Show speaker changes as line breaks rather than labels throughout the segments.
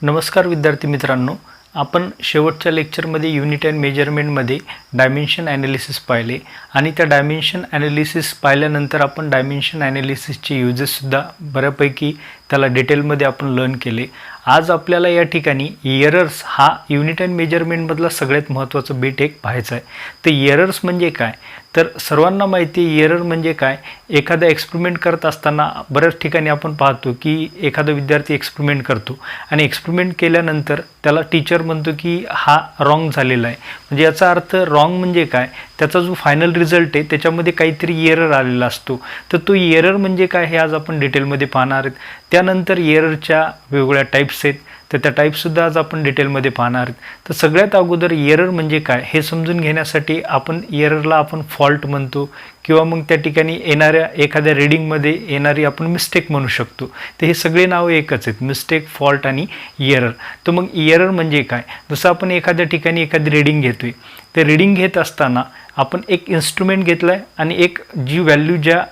नमस्कार विद्यार्थी मित्रांनो, आपण शेवटच्या लेक्चरमध्ये युनिट अँड मेजरमेंटमध्ये डायमेन्शन ॲनालिसिस पाहिले आणि त्या डायमेन्शन ॲनालिसिस पाहिल्यानंतर आपण डायमेन्शन ॲनालिसिसचे युजेससुद्धा बऱ्यापैकी त्याला डिटेलमध्ये आपण लर्न केले. आज आपल्याला या ठिकाणी एरर्स हा युनिट अँड मेजरमेंटमधला सगळ्यात महत्त्वाचा बीट एक पाहायचा आहे. तर एरर्स म्हणजे काय, तर सर्वांना माहिती आहे एरर म्हणजे काय. एखादा एक्सपेरिमेंट करत असताना बऱ्याच ठिकाणी आपण पाहतो की एखादा विद्यार्थी एक्सपेरिमेंट करतो आणि एक्सपेरिमेंट केल्यानंतर त्याला टीचर म्हणतो की हा रॉंग झालेला आहे. म्हणजे याचा अर्थ रॉंग म्हणजे काय, त्याचा जो फायनल रिझल्ट आहे त्याच्यामध्ये काहीतरी एरर आलेला असतो. तर तो एरर म्हणजे काय हे आज आपण डिटेलमध्ये पाहणार आहेत. त्यानंतर एररच्या वेगवेगळ्या टाईप्स आहेत, तर त्या टाईप्ससुद्धा आज आपण डिटेलमध्ये पाहणार आहेत. तर सगळ्यात अगोदर एरर म्हणजे काय हे समजून घेण्यासाठी आपण एररला आपण फॉल्ट म्हणतो किंवा मग त्या ठिकाणी येणाऱ्या एखाद्या रीडिंगमध्ये येणारी आपण मिस्टेक म्हणू शकतो. तर हे सगळे नावं एकच आहेत, मिस्टेक, फॉल्ट आणि एरर. तर मग एरर म्हणजे काय, जसं आपण एखाद्या ठिकाणी एखादी रीडिंग घेतो आहे, ते रीडिंग घेत असताना आपण एक इन्स्ट्रुमेंट घेतला आहे आणि एक जी व्हॅल्यू ज्या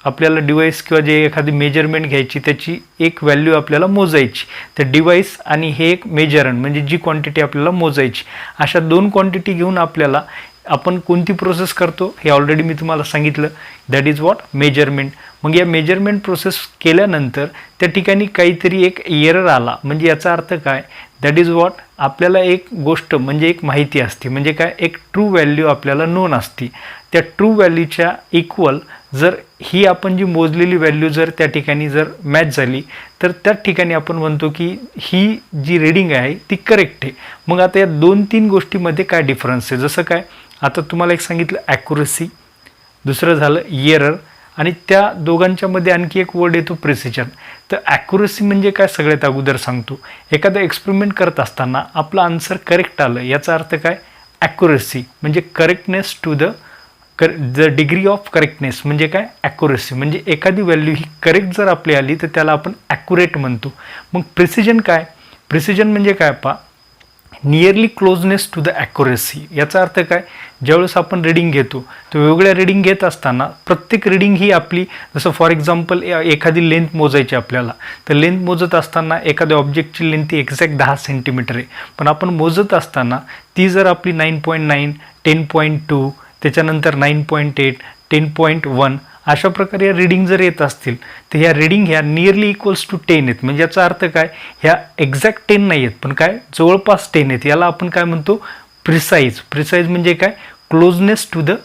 आपल्याला डिवाईस किंवा जे एखादी मेजरमेंट घ्यायची त्याची एक व्हॅल्यू आपल्याला मोजायची. तर डिवाईस आणि हे एक मेजरमेंट म्हणजे जी क्वांटिटी आपल्याला मोजायची, अशा दोन क्वांटिटी घेऊन आपण कोणती प्रोसेस करतो हे ऑलरेडी मी तुम्हाला सांगितलं. That is what measurement. मग या मेजरमेंट प्रोसेस केल्यानंतर त्या ठिकाणी काहीतरी एक एरर आला म्हणजे याचा अर्थ काय, दॅट इज व्हॉट आपल्याला एक गोष्ट म्हणजे एक माहिती असते, म्हणजे काय, एक ट्रू व्हॅल्यू आपल्याला नोन असते. त्या ट्रू व्हॅल्यूच्या इक्वल जर ही आपण जी मोजलेली व्हॅल्यू जर त्या ठिकाणी जर मॅच झाली तर त्या ठिकाणी आपण म्हणतो की ही जी रीडिंग आहे ती करेक्ट आहे. मग आता या 2-3 गोष्टीमध्ये काय डिफरन्स आहे, जसं काय आता तुम्हाला एक सांगितलं ॲक्युरसी, दुसरं झालं एरर आणि त्या दोघांच्यामध्ये आणखी एक वर्ड येतो प्रिसिजन. तर ॲक्युरसी म्हणजे काय सगळ्यात अगोदर सांगतो. एखादा एक्सपेरिमेंट करत असताना आपलं आन्सर करेक्ट आलं याचा अर्थ काय, ॲक्युरसी म्हणजे correctness to the degree of correctness म्हणजे काय, ॲक्युरसी म्हणजे एखादी व्हॅल्यू ही करेक्ट जर आपली आली तर त्याला आपण ॲक्युरेट म्हणतो. मग प्रिसिजन काय, प्रिसिजन म्हणजे काय पा, nearly closeness to the accuracy. याचा अर्थ काय, ज्यावेळेस आपण रीडिंग घेतो तर वेगवेगळ्या रीडिंग घेत असताना प्रत्येक रीडिंग ही आपली, जसं फॉर एक्झाम्पल एखादी लेंथ मोजायची आपल्याला, तर लेंथ मोजत असताना एखाद्या ऑब्जेक्टची लेंथ ही एक्झॅक्ट 10 सेंटीमीटर आहे, पण आपण मोजत असताना ती जर आपली 9.9, 10.2, त्याच्यानंतर 9.8, 10.1 अशा प्रकारे या रीडिंग जर येत असतील तर ह्या रीडिंग ह्या नियरली इक्वल्स टू 10 आहेत. म्हणजे याचा अर्थ काय, ह्या एक्झॅक्ट 10 नाही आहेत पण काय जवळपास 10 आहेत. याला आपण काय म्हणतो, प्रिसाईज. प्रिसाईज म्हणजे काय, क्लोजनेस टू द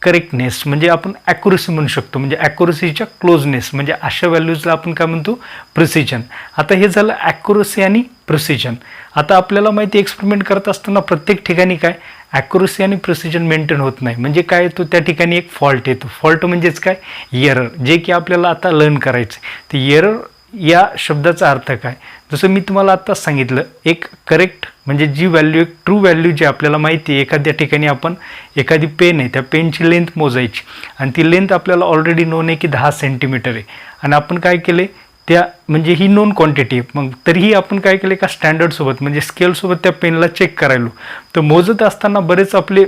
करेक्टनेस म्हणजे आपण ॲक्युरसी म्हणू शकतो. म्हणजे ॲक्युरसीच्या क्लोजनेस म्हणजे अशा व्हॅल्यूजला आपण काय म्हणतो, प्रिसिजन. आता हे झालं ॲक्युरसी आणि प्रिसिजन. आता आपल्याला माहिती एक्सपेरिमेंट करत असताना प्रत्येक ठिकाणी काय ॲक्युरसी आणि प्रिसिजन मेंटेन होत नाही, म्हणजे काय येतो त्या ठिकाणी एक फॉल्ट येतो. फॉल्ट म्हणजेच काय, एरर, जे की आपल्याला आता लर्न करायचं. तर एरर या शब्दाचा अर्थ काय, जसं मी तुम्हाला आत्ताच सांगितलं, एक करेक्ट म्हणजे जी व्हॅल्यू, एक ट्रू व्हॅल्यू जी आपल्याला माहिती आहे, एखाद्या ठिकाणी आपण एखादी पेन आहे त्या पेनची लेंथ मोजायची आणि ती लेंथ आपल्याला ऑलरेडी नोन आहे की 10 सेंटीमीटर आहे आणि आपण काय केले त्या म्हणजे ही नोन क्वांटिटी आहे. मग तरीही आपण काय केले का स्टँडर्डसोबत म्हणजे स्केलसोबत त्या पेनला चेक करायलो. तर मोजत असताना बरेच आपले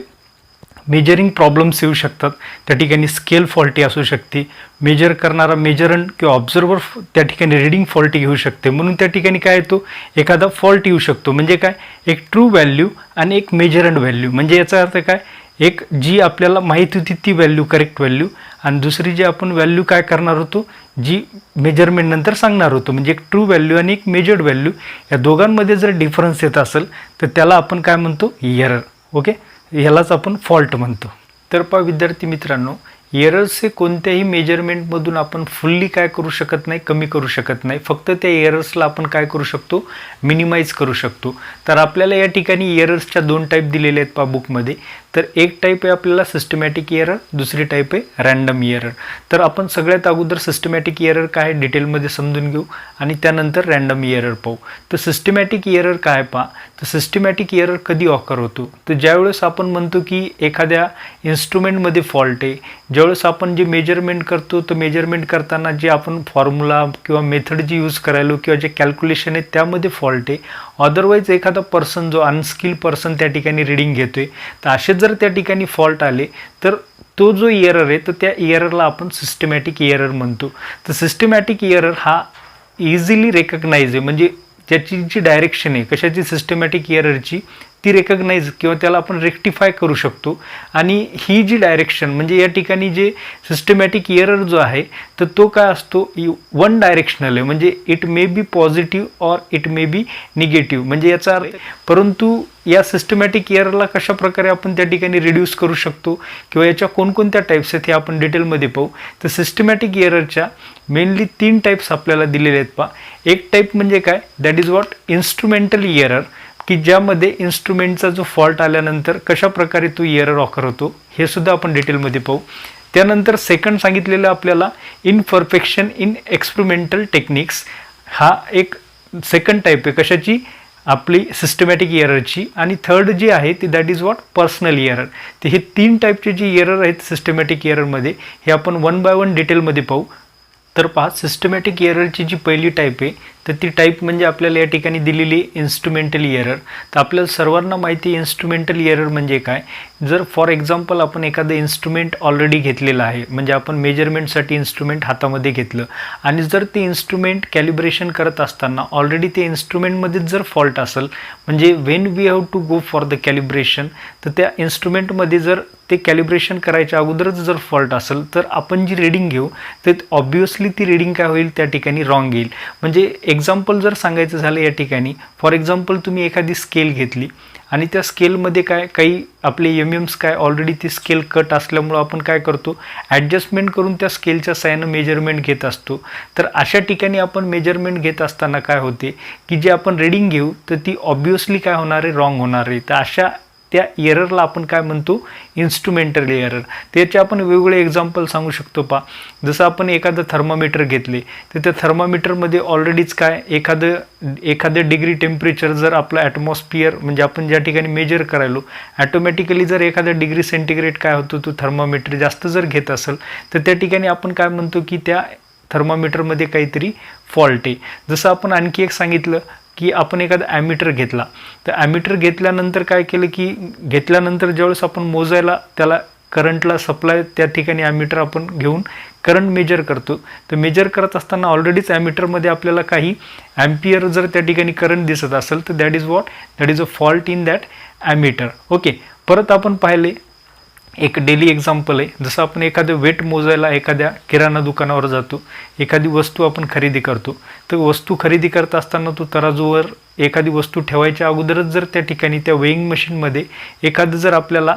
मेजरिंग प्रॉब्लेम्स येऊ शकतात. त्या ठिकाणी स्केल फॉल्टी असू शकते, मेजर करणारा मेजरंट किंवा ऑब्झर्वर त्या ठिकाणी रीडिंग फॉल्टी घेऊ शकते. म्हणून त्या ठिकाणी काय येतो, एखादा फॉल्ट येऊ शकतो. म्हणजे काय, एक ट्रू व्हॅल्यू आणि एक मेजरंट व्हॅल्यू. म्हणजे याचा अर्थ काय, एक जी आपल्याला माहीत होती ती व्हॅल्यू करेक्ट व्हॅल्यू आणि दुसरी जी आपण व्हॅल्यू काय करणार होतो, जी मेजरमेंट नंतर सांगणार होतो. म्हणजे एक ट्रू व्हॅल्यू आणि एक मेजर्ड व्हॅल्यू या दोघांमध्ये जर डिफरन्स येत असेल तर त्याला आपण काय म्हणतो, एरर. ओके, ह्यालाच आपण फॉल्ट म्हणतो. तर पहा विद्यार्थी मित्रांनो, एरर्स हे कोणत्याही मेजरमेंटमधून आपण फुल्ली काय करू शकत नाही, कमी करू शकत नाही. फक्त त्या एरर्सला आपण काय करू शकतो, मिनिमाइज करू शकतो. तर आपल्याला या ठिकाणी एरर्सच्या 2 टाईप दिलेले आहेत पहा बुकमध्ये. तर एक टाईप आहे आपल्याला सिस्टमॅटिक एरर, दुसरी टाईप आहे रँडम एरर. तर आपण सगळ्यात अगोदर सिस्टमॅटिक एरर काय डिटेलमध्ये समजून घेऊ आणि त्यानंतर रँडम एरर पाहू. तर सिस्टमॅटिक एरर काय पहा, तर सिस्टमॅटिक एरर कधी ऑकर होतो, तर ज्यावेळेस आपण म्हणतो की एखाद्या इन्स्ट्रुमेंटमध्ये फॉल्ट आहे. ज्यावेळेस आपण जे मेजरमेंट करतो तर मेजरमेंट करताना जे आपण फॉर्म्युला किंवा मेथड जी यूज करायलो किंवा जे कॅल्क्युलेशन आहे त्यामध्ये फॉल्ट आहे. अदरवाईज एखादा पर्सन जो अनस्किल पर्सन त्या ठिकाणी रीडिंग घेतोय, तर असे जर त्या ठिकाणी फॉल्ट आले तर तो जो एरर आहे तर त्या एररला आपण सिस्टमॅटिक एरर म्हणतो. तर सिस्टमॅटिक एरर हा इझिली रेकग्नाइज आहे, म्हणजे त्याची जी डायरेक्शन आहे कशाची सिस्टमॅटिक एररची ती रेकग्नाइज किंवा त्याला आपण रेक्टिफाय करू शकतो. आणि ही जी डायरेक्शन म्हणजे या ठिकाणी जे सिस्टमॅटिक एरर जो आहे तर तो काय असतो वन डायरेक्शनल आहे, म्हणजे it may be positive or it may be negative. म्हणजे याचा अर्थ परंतु या सिस्टमॅटिक एररला कशा प्रकारे आपण त्या ठिकाणी रिड्यूस करू शकतो किंवा याच्या कोणकोणत्या टाईप्स आहेत हे आपण डिटेलमध्ये पाहू. तर सिस्टमॅटिक एररच्या मेनली 3 टाईप्स आपल्याला दिलेले आहेत पहा. एक टाईप म्हणजे काय, that is what instrumental error, की ज्यामध्ये इन्स्ट्रुमेंटचा जो फॉल्ट आल्यानंतर कशा प्रकारे तो एरर ऑकर होतो हे सुद्धा आपण डिटेलमध्ये पाहू. त्यानंतर सेकंड सांगितलेलं आपल्याला इनपरफेक्शन इन एक्सपेरिमेंटल टेक्निक्स, हा एक सेकंड टाईप आहे कशाची, आपली सिस्टमॅटिक एररची. आणि थर्ड जी आहे ती that is what personal error. तर हे 3 टाईपचे जी एरर आहेत सिस्टमॅटिक एररमध्ये हे आपण वन बाय वन डिटेलमध्ये पाहू. तर पहा, सिस्टमॅटिक एररची जी पहिली टाईप आहे तर ती टाईप म्हणजे आपल्याला या ठिकाणी दिलेली इन्स्ट्रुमेंटल एरर. तर आपल्याला सर्वांना माहिती आहे इन्स्ट्रुमेंटल एरर म्हणजे काय. जर फॉर एक्झाम्पल आपण एखादं इन्स्ट्रुमेंट ऑलरेडी घेतलेलं आहे, म्हणजे आपण मेजरमेंटसाठी इन्स्ट्रुमेंट हातामध्ये घेतलं आणि जर ते इन्स्ट्रुमेंट कॅलिब्रेशन करत असताना ऑलरेडी ते इन्स्ट्रुमेंटमध्येच जर फॉल्ट असेल, म्हणजे when we have to go for the calibration, तर त्या इन्स्ट्रुमेंटमध्ये जर ते कॅलिब्रेशन करायच्या अगोदरच जर फॉल्ट असेल तर आपण जी रिडिंग घेऊ तर ऑब्वियसली ती रिडिंग काय होईल त्या ठिकाणी रॉंग येईल. म्हणजे एक्झाम्पल जर सांगायचं झालं या ठिकाणी, फॉर एक्झाम्पल तुम्ही एखादी स्केल घेतली आणि त्या स्केलमध्ये काय काही आपले एमएम्स काय ऑलरेडी ती स्केल कट असल्यामुळं आपण काय करतो ॲडजस्टमेंट करून त्या स्केलच्या साहाय्यानं मेजरमेंट घेत असतो. तर अशा ठिकाणी आपण मेजरमेंट घेत असताना काय होते की जे आपण रिडिंग घेऊ तर ती ऑब्वियसली काय होणार आहे, रॉंग होणार आहे. तर अशा त्या एररला आपण काय म्हणतो, इन्स्ट्रुमेंटल एरर. त्याचे आपण वेगवेगळे एक्झाम्पल सांगू शकतो पहा. जसं आपण एखादं थर्मामीटर घेतले तर त्या थर्मामीटरमध्ये ऑलरेडीच काय एखादं डिग्री टेम्परेचर जर आपलं ॲटमॉस्फिअर म्हणजे आपण ज्या ठिकाणी मेजर करायलो ॲटोमॅटिकली जर एखादा डिग्री सेंटीग्रेड काय होतो तो थर्मामीटर जास्त जर घेत असेल तर त्या ठिकाणी आपण काय म्हणतो की त्या थर्मामीटरमध्ये काहीतरी फॉल्ट आहे. जसं आपण आणखी एक सांगितलं की आपण एखादा ॲमीटर घेतला, तर ॲमीटर घेतल्यानंतर काय केलं की घेतल्यानंतर ज्यावेळेस आपण मोजायला त्याला करंटला सप्लाय त्या ठिकाणी ॲमीटर आपण घेऊन करंट मेजर करतो. तर मेजर करत असताना ऑलरेडीच ॲमीटरमध्ये आपल्याला काही ॲम्पियर जर त्या ठिकाणी करंट दिसत असेल तर that is a fault in that ammeter. Okay, परत आपण पाहिले एक डेली एक्झाम्पल आहे. जसं आपण एखादं वेट मोजायला एखाद्या किराणा दुकानावर जातो, एखादी वस्तू आपण खरेदी करतो, तर वस्तू खरेदी करत असताना तो तराजूवर एखादी वस्तू ठेवायच्या अगोदरच जर त्या ठिकाणी त्या वेईंग मशीनमध्ये एखादं जर आपल्याला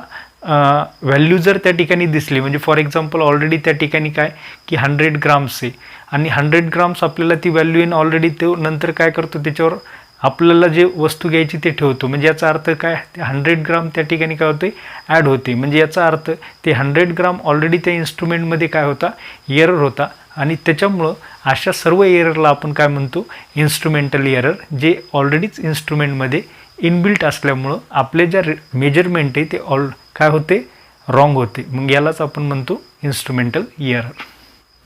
व्हॅल्यू जर त्या ठिकाणी दिसली, म्हणजे फॉर एक्झाम्पल ऑलरेडी त्या ठिकाणी काय की 100 ग्राम्स आहे आणि 100 ग्राम्स आपल्याला ती व्हॅल्यू येईन ऑलरेडी, तो नंतर काय करतो त्याच्यावर आपल्याला जे वस्तू घ्यायची ते ठेवतो. म्हणजे याचा अर्थ काय, ते 100 ग्राम त्या ठिकाणी काय होते ॲड होते. म्हणजे याचा अर्थ ते 100 ग्राम ऑलरेडी त्या इन्स्ट्रुमेंटमध्ये काय होता, एरर होता. आणि त्याच्यामुळं अशा सर्व एररला आपण काय म्हणतो, इन्स्ट्रुमेंटल एरर, जे ऑलरेडीच इन्स्ट्रुमेंटमध्ये इनबिल्ट असल्यामुळं आपले ज्या मेजरमेंट आहे ते काय होते, रॉंग होते. मग यालाच आपण म्हणतो इन्स्ट्रुमेंटल एरर.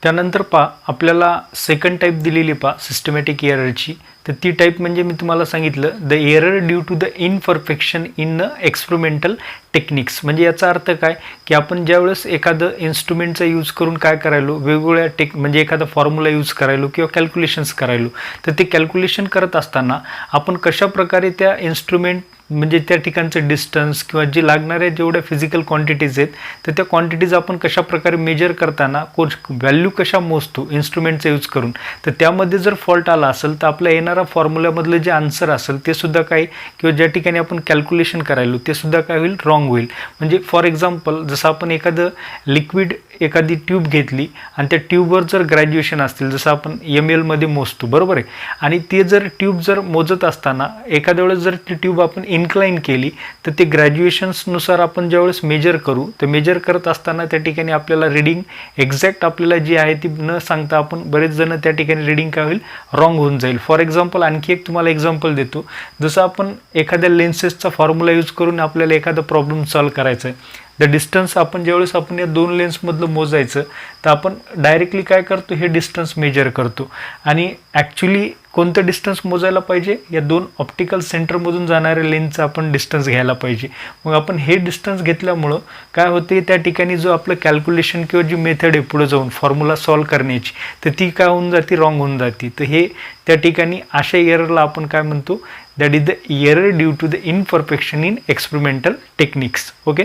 त्यानंतर आपल्याला सेकंड टाईप दिलेली सिस्टमॅटिक एररची. तर ती टाईप म्हणजे मी तुम्हाला सांगितलं the error due to the imperfection in experimental techniques. म्हणजे याचा अर्थ काय की आपण ज्यावेळेस एखादं इन्स्ट्रुमेंटचा यूज करून काय करायलो, वेगवेगळ्या म्हणजे एखादा फॉर्म्युला यूज करायलो किंवा कॅल्क्युलेशन्स करायलो, तर ते कॅल्क्युलेशन करत असताना आपण कशा प्रकारे त्या इन्स्ट्रुमेंट म्हणजे त्या ठिकाणचं डिस्टन्स किंवा जे लागणाऱ्या जेवढ्या फिजिकल क्वांटिटीज आहेत तर त्या क्वांटिटीज आपण कशा प्रकारे मेजर करताना व्हॅल्यू कशा मोजतो इन्स्ट्रुमेंटचा यूज करून, तर त्यामध्ये जर फॉल्ट आला असेल तर आपल्या येणारा फॉर्म्युल्यामधलं जे आन्सर असेल ते सुद्धा काय किंवा ज्या ठिकाणी आपण कॅल्क्युलेशन करायलो ते सुद्धा काय होईल, रॉंग होईल. म्हणजे फॉर एक्झाम्पल जसं आपण एखादं लिक्विड एखादी ट्यूब घेतली आणि त्या ट्यूबवर जर ग्रॅज्युएशन असतील, जसं आपण ml मध्ये मोजतो बरोबर आहे, आणि ते जर ट्यूब जर मोजत असताना एखाद्या वेळेस जर ती ट्यूब आपण इन्क्लाइन केली तर ते ग्रॅज्युएशन्सनुसार आपण ज्यावेळेस मेजर करू तर मेजर करत असताना त्या ठिकाणी आपल्याला रिडिंग एक्झॅक्ट आपल्याला जी आहे ती न सांगता आपण बरेच जण त्या ठिकाणी रिडिंग काय होईल, रॉंग होऊन जाईल. फॉर एक्झाम्पल आणखी एक तुम्हाला एक्झाम्पल देतो. जसं आपण एखाद्या लेन्सेसचा फॉर्म्युला यूज करून आपल्याला एखादा प्रॉब्लेम सॉल्व्ह करायचा आहे. द डिस्टन्स आपण ज्यावेळेस आपण या दोन लेन्समधलं मोजायचं तर आपण डायरेक्टली काय करतो, हे डिस्टन्स मेजर करतो आणि ॲक्च्युली कोणतं डिस्टन्स मोजायला पाहिजे, या दोन ऑप्टिकल सेंटरमधून जाणाऱ्या लेन्सचं आपण डिस्टन्स घ्यायला पाहिजे. मग आपण हे डिस्टन्स घेतल्यामुळं काय होते, त्या ठिकाणी जो आपलं कॅल्क्युलेशन किंवा जी मेथड आहे पुढे जाऊन फॉर्म्युला सॉल्व करण्याची तर ती काय होऊन जाते, रॉंग होऊन जाते. तर हे त्या ठिकाणी अशा एररला आपण काय म्हणतो, that is the error due to the imperfection in experimental techniques. Okay,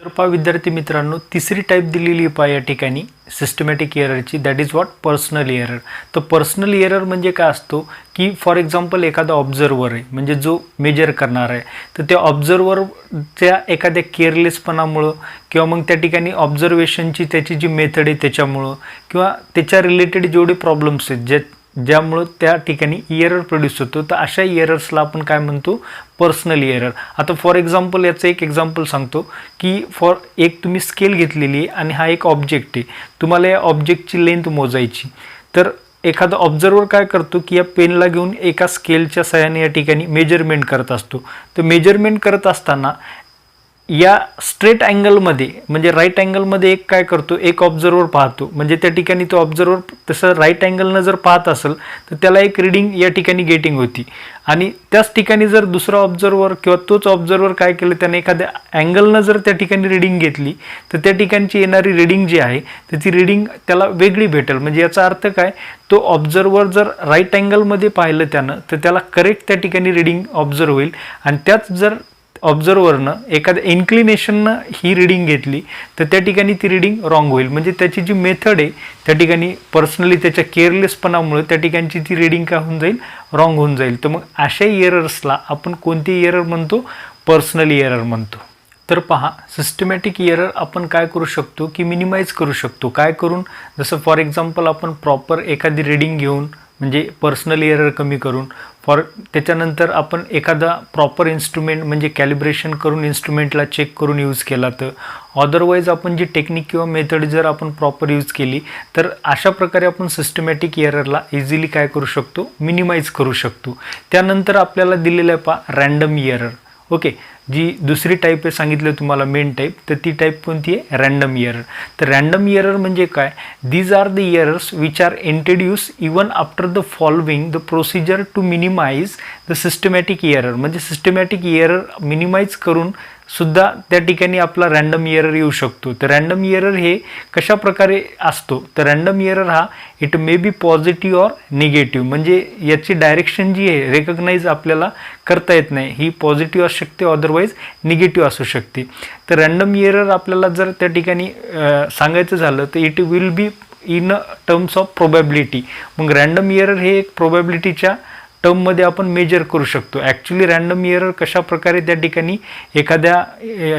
तर पहा विद्यार्थी मित्रांनो, तिसरी टाईप दिलेली पहा या ठिकाणी सिस्टमॅटिक एररची, that is what, personal error. तर पर्सनल एरर म्हणजे काय असतो की फॉर एक्झाम्पल एखादा ऑब्झर्वर आहे म्हणजे जो मेजर करणार आहे, तर त्या ऑब्झर्वरच्या एखाद्या केअरलेसपणामुळं किंवा मग त्या ठिकाणी ऑब्झर्वेशनची त्याची जी मेथड आहे त्याच्यामुळं किंवा त्याच्या रिलेटेड जेवढे प्रॉब्लेम्स आहेत ज्यामुळं त्या ठिकाणी एरर प्रोड्यूस होतो, तर अशा एरर्सला आपण काय म्हणतो, पर्सनल एरर. आता फॉर एक्झाम्पल याचं एक एक्झाम्पल सांगतो की एक तुम्ही स्केल घेतलेली आहे आणि हा एक ऑब्जेक्ट आहे, तुम्हाला या ऑब्जेक्टची लेंथ मोजायची. तर एखादा ऑब्झर्वर काय करतो की या पेनला घेऊन एका स्केलच्या सहाय्याने या ठिकाणी मेजरमेंट करत असतो. तर मेजरमेंट करत असताना या स्ट्रेट अँगलमध्ये म्हणजे राईट अँगलमध्ये एक काय करतो, एक ऑब्झर्वर पाहतो, म्हणजे त्या ठिकाणी तो ऑब्झर्वर तसं राईट अँगलनं जर पाहत असेल तर त्याला एक रिडिंग या ठिकाणी गेटिंग होती आणि त्याच ठिकाणी जर दुसरा ऑब्झर्वर किंवा तोच ऑब्झर्वर काय केलं, त्याने एखाद्या अँगलनं जर त्या ठिकाणी रिडिंग घेतली तर त्या ठिकाणची येणारी रिडिंग जी आहे तर ती रिडिंग त्याला वेगळी भेटेल. म्हणजे याचा अर्थ काय, तो ऑब्झर्वर जर राईट अँगलमध्ये पाहिलं त्यानं तर त्याला करेक्ट त्या ठिकाणी रिडिंग ऑब्झर्व होईल आणि त्याच जर ऑब्झर्वरनं एखाद्या इन्क्लिनेशननं ही रिडिंग घेतली तर त्या ठिकाणी ती रिडिंग रॉंग होईल. म्हणजे त्याची जी मेथड आहे त्या ठिकाणी पर्सनली त्याच्या केअरलेसपणामुळे त्या ठिकाणची ती रिडिंग काय होऊन जाईल, रॉंग होऊन जाईल. तर मग अशा एरर्सला आपण कोणती एरर म्हणतो, पर्सनली एरर म्हणतो. तर पहा, सिस्टमॅटिक एरर आपण काय करू शकतो की मिनिमाइज करू शकतो. काय करून, जसं फॉर एक्झाम्पल आपण प्रॉपर एखादी रिडिंग घेऊन म्हणजे पर्सनल एरर कमी करून त्याच्यानंतर आपण एखादा प्रॉपर इन्स्ट्रुमेंट म्हणजे कॅलिब्रेशन करून इन्स्ट्रुमेंटला चेक करून यूज केला, तर अदरवाईज आपण जी टेक्निक किंवा मेथड जर आपण प्रॉपर यूज केली तर अशा प्रकारे आपण सिस्टमॅटिक एररला इझिली काय करू शकतो, मिनिमाइज करू शकतो. त्यानंतर आपल्याला दिलेलं आहे पहा रँडम एरर. ओके, जी दुसरी टाईप आहे सांगितलं तुम्हाला मेन टाईप, तर ती टाईप कोणती आहे, रँडम एरर. तर रँडम एरर म्हणजे काय, these are the errors which are introduce even after the following the procedure to minimize the systematic error. म्हणजे सिस्टमॅटिक एरर मिनिमाइज करून सुद्धा त्या ठिकाणी आपला रँडम एरर येऊ शकतो. तर रँडम एरर हे कशा प्रकारे असतो, तर रँडम एरर हा it may be positive or negative. म्हणजे याची डायरेक्शन जी आहे रेकग्नाइज आपल्याला करता येत नाही, ही पॉझिटिव्ह असू शकते अदरवाईज निगेटिव्ह असू शकते. तर रँडम एरर आपल्याला जर त्या ठिकाणी सांगायचं झालं तर it will be in terms of probability. मग रँडम एरर हे एक प्रोबॅबिलिटीच्या टर्ममध्ये आपण मेजर करू शकतो. ॲक्च्युली रँडम एरर कशा प्रकारे त्या ठिकाणी एखाद्या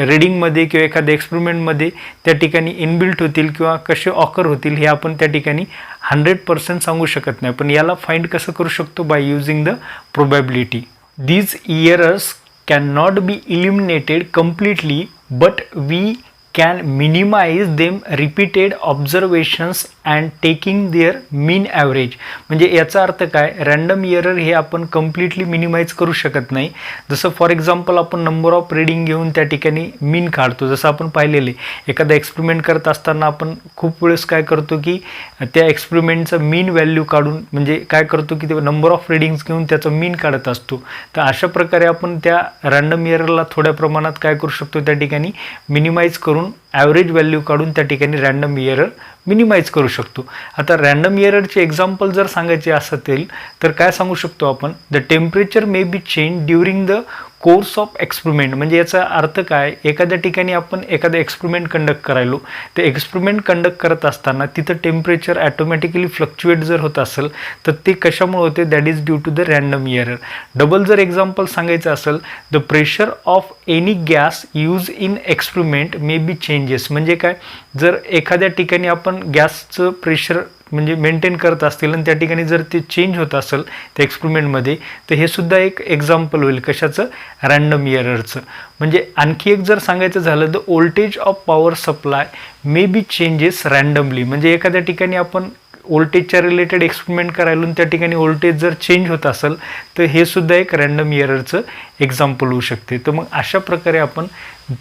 रिडिंगमध्ये किंवा एखाद्या एक्सपेरिमेंटमध्ये त्या ठिकाणी इनबिल्ट होतील किंवा कसे ऑकर होतील हे आपण त्या ठिकाणी 100% सांगू शकत नाही, पण याला फाइंड कसं करू शकतो, by using the probability. These errors can not be eliminated completely but we can minimize them repeated observations and taking their mean average. म्हणजे याचा अर्थ काय, रँडम एरर हे आपण कम्प्लिटली मिनिमाइज करू शकत नाही. जसं फॉर एक्झाम्पल आपण नंबर ऑफ रिडिंग घेऊन त्या ठिकाणी मीन काढतो. जसं आपण पाहिलेले एखादा एक्सपेरिमेंट करत असताना आपण खूप वेळेस काय करतो की त्या एक्सपेरिमेंटचं मीन व्हॅल्यू काढून म्हणजे काय करतो की ते नंबर ऑफ रिडिंग्स घेऊन त्याचं मीन काढत असतो. तर अशा प्रकारे आपण त्या रँडम एररला थोड्या प्रमाणात काय करू शकतो, त्या ठिकाणी मिनिमाइज करून ॲव्हरेज व्हॅल्यू काढून त्या ठिकाणी रँडम एरर मिनिमाइज करू शकतो. आता रँडम एररचे एक्झाम्पल जर सांगायचे असेल तर काय सांगू शकतो आपण, the temperature may be change during the course of experiment. म्हणजे याचा अर्थ काय, एखाद्या ठिकाणी आपण एखादा एक्सपेरिमेंट कंडक्ट करायलो, ते एक्सपेरिमेंट कंडक्ट करत असताना तिथं टेम्परेचर ॲटोमॅटिकली फ्लक्च्युएट जर होत असेल तर ते कशामुळे होते, that is due to the random error. Double जर एक्झाम्पल सांगायचं असेल, the pressure of any gas use in experiment may be changes. म्हणजे काय, जर एखाद्या ठिकाणी आपण गॅसचं प्रेशर म्हणजे मेंटेन करत असतील आणि त्या ठिकाणी जर ते चेंज होत असेल त्या एक्सपेरिमेंटमध्ये, तर हे सुद्धा एक एक्झाम्पल होईल कशाचं, रँडम एररचं. म्हणजे आणखी एक जर सांगायचं झालं, the voltage of power supply may be changes randomly. म्हणजे एखाद्या ठिकाणी आपण व्होल्टेजच्या रिलेटेड एक्सपेरिमेंट करायला आणि त्या ठिकाणी व्होल्टेज जर चेंज होत असेल तर हे सुद्धा एक रँडम एररचं एक्झाम्पल होऊ शकते. तर मग अशा प्रकारे आपण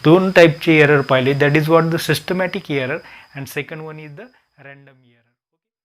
2 टाईपचे एरर पाहिले. That is what the systematic error and second one is the random error.